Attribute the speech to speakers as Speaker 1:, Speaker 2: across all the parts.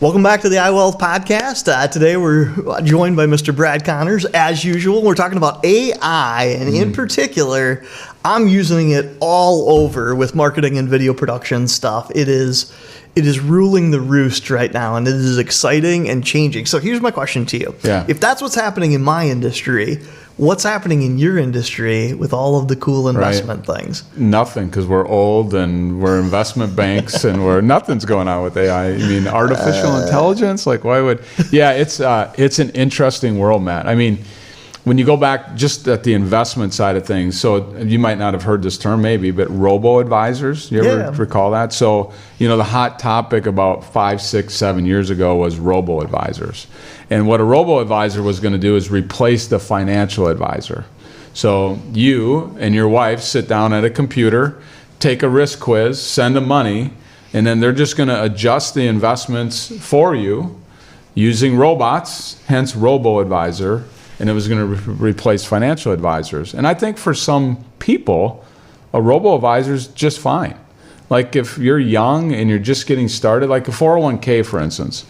Speaker 1: Welcome back to the iWealth podcast. Today we're joined by Mr. Brad Connors. As usual, we're talking about AI, and in particular, I'm using it all over with marketing and video production stuff. It is ruling the roost right now, and it is exciting and changing. So here's my question to you.
Speaker 2: Yeah.
Speaker 1: If that's what's happening in my industry, what's happening in your industry with all of the cool investment things?
Speaker 2: Nothing, because we're old and we're investment banks and nothing's going on with AI. You mean artificial intelligence? Like, why would? Yeah, it's an interesting world, Matt. I mean, when you go back just at the investment side of things, so you might not have heard this term maybe, but Robo advisors, you ever recall that? So, the hot topic about 5, 6, 7 years ago was Robo advisors. And what a Robo advisor was going to do is replace the financial advisor. So you and your wife sit down at a computer, take a risk quiz, send them money, and then they're just going to adjust the investments for you using robots, hence Robo advisor. And it was going to replace financial advisors. And I think for some people, a robo-advisor is just fine. Like if you're young and you're just getting started, like a 401k, for instance,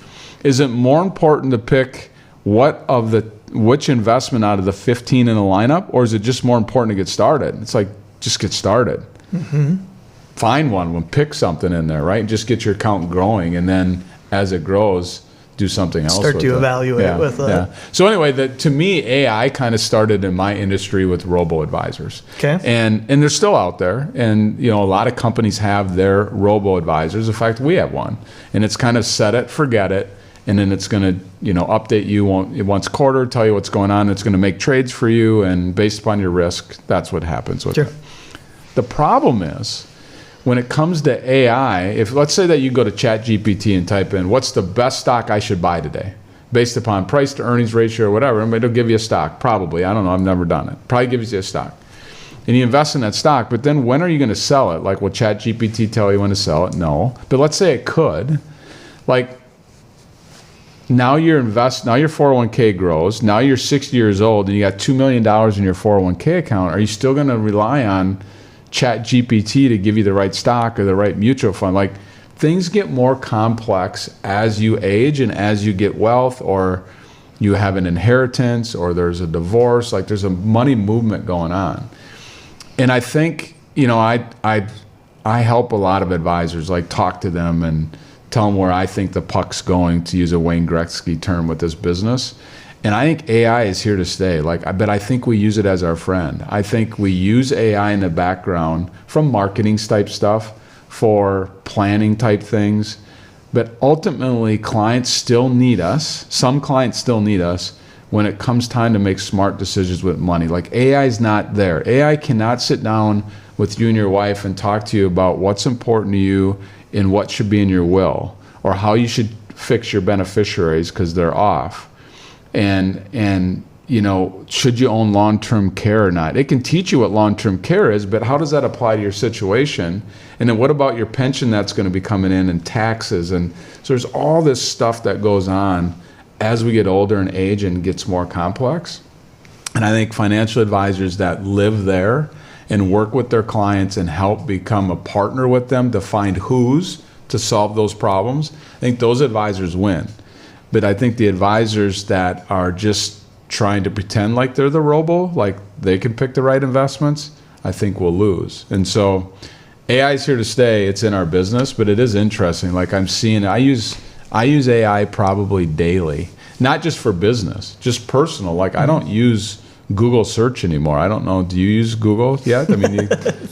Speaker 2: is it more important to pick which investment out of the 15 in the lineup, or is it just more important to get started? It's like, just get started. Find one, pick something in there, right? Just get your account growing, and then as it grows, do something else.
Speaker 1: Start to evaluate with it.
Speaker 2: Yeah. So anyway, to me, AI kind of started in my industry with robo advisors. Okay. And they're still out there, and a lot of companies have their robo advisors. In fact, we have one, and it's kind of set it, forget it, and then it's going to update you once a quarter, tell you what's going on. It's going to make trades for you, and based upon your risk, that's what happens with it. The problem is, when it comes to AI, if let's say that you go to ChatGPT and type in, what's the best stock I should buy today? Based upon price to earnings ratio or whatever, and it'll give you a stock, probably. I don't know, I've never done it. Probably gives you a stock. And you invest in that stock, but then when are you going to sell it? Like, will ChatGPT tell you when to sell it? No. But let's say it could. Like, now your 401k grows, now you're 60 years old and you got $2 million in your 401k account. Are you still going to rely on ChatGPT to give you the right stock or the right mutual fund? Like, things get more complex as you age and as you get wealth, or you have an inheritance, or there's a divorce. Like, there's a money movement going on. And I think, I help a lot of advisors, like talk to them and tell them where I think the puck's going, to use a Wayne Gretzky term, with this business. And I think AI is here to stay. But I think we use it as our friend. I think we use AI in the background from marketing type stuff, for planning type things. But ultimately, clients still need us. Some clients still need us when it comes time to make smart decisions with money. Like, AI is not there. AI cannot sit down with you and your wife and talk to you about what's important to you and what should be in your will, or how you should fix your beneficiaries because they're off. And should you own long-term care or not? It can teach you what long-term care is, but how does that apply to your situation? And then what about your pension that's going to be coming in, and taxes? And so there's all this stuff that goes on as we get older and age and gets more complex. And I think financial advisors that live there and work with their clients and help become a partner with them to find who's to solve those problems, I think those advisors win. But I think the advisors that are just trying to pretend like they're the robo, like they can pick the right investments, I think will lose. And so AI is here to stay. It's in our business, but it is interesting. Like, I'm seeing, I use AI probably daily, not just for business, just personal. Like, I don't use Google search anymore. I don't know. Do you use Google yet? I mean, you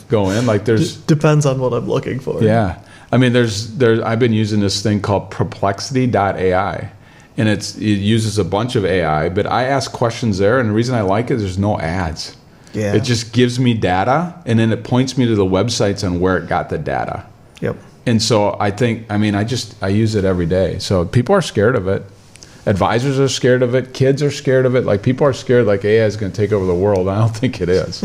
Speaker 2: go in, like, there's...
Speaker 1: Depends on what I'm looking for.
Speaker 2: Yeah. I mean, I've been using this thing called perplexity.ai. And it uses a bunch of AI, but I ask questions there, and the reason I like it is there's no ads. Yeah. It just gives me data, and then it points me to the websites on where it got the data.
Speaker 1: Yep.
Speaker 2: And so I use it every day. So people are scared of it. Advisors are scared of it. Kids are scared of it. Like, people are scared like AI is going to take over the world. I don't think it is.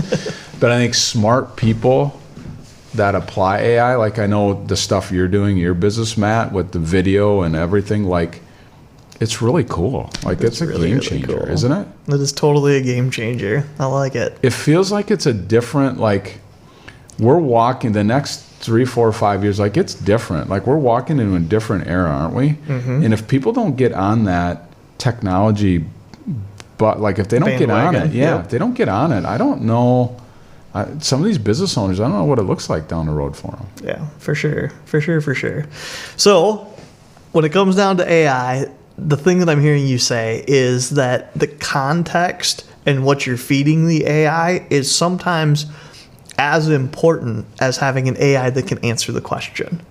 Speaker 2: But I think smart people that apply AI, like I know the stuff you're doing, your business, Matt, with the video and everything, like, it's really cool. Like, it's a really, game changer, really cool. Isn't it?
Speaker 1: It is totally a game changer. I like it.
Speaker 2: It feels like it's a different, like, we're walking the next 3, 4, 5 years, like it's different. Like we're walking into a different era, aren't we? Mm-hmm. And if people don't get on that technology, but like if they don't get on it, if they don't get on it, I don't know. Some of these business owners, I don't know what it looks like down the road for them.
Speaker 1: Yeah, for sure. So when it comes down to AI, the thing that I'm hearing you say is that the context and what you're feeding the AI is sometimes as important as having an AI that can answer the question.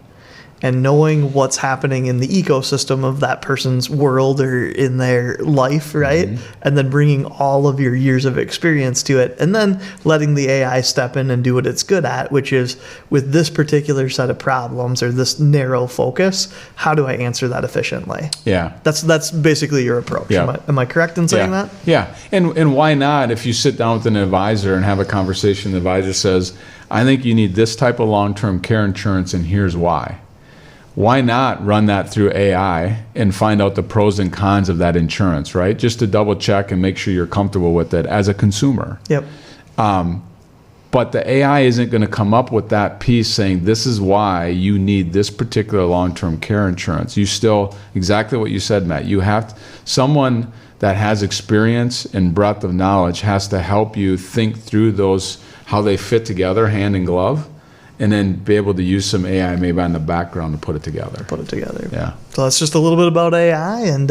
Speaker 1: And knowing what's happening in the ecosystem of that person's world or in their life, right? Mm-hmm. And then bringing all of your years of experience to it, and then letting the AI step in and do what it's good at, which is with this particular set of problems or this narrow focus, how do I answer that efficiently?
Speaker 2: Yeah.
Speaker 1: That's basically your approach.
Speaker 2: Yeah.
Speaker 1: Am I correct in saying that?
Speaker 2: Yeah. And why not, if you sit down with an advisor and have a conversation, the advisor says, I think you need this type of long-term care insurance and here's why. Why not run that through AI and find out the pros and cons of that insurance, right? Just to double check and make sure you're comfortable with it as a consumer.
Speaker 1: Yep.
Speaker 2: But the AI isn't going to come up with that piece saying this is why you need this particular long-term care insurance. You still, exactly what you said, Matt, you have someone that has experience and breadth of knowledge has to help you think through those, how they fit together hand in glove. And then be able to use some AI maybe on the background to put it together.
Speaker 1: Yeah. So that's just a little bit about AI. And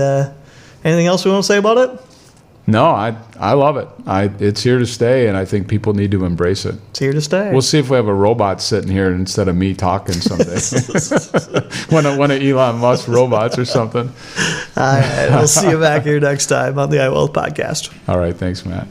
Speaker 1: anything else we want to say about it?
Speaker 2: No, I love it. It's here to stay, and I think people need to embrace it.
Speaker 1: It's here to stay.
Speaker 2: We'll see if we have a robot sitting here instead of me talking someday. one of Elon Musk's robots or something.
Speaker 1: All right. We'll see you back here next time on the iWealth podcast.
Speaker 2: All right. Thanks, Matt.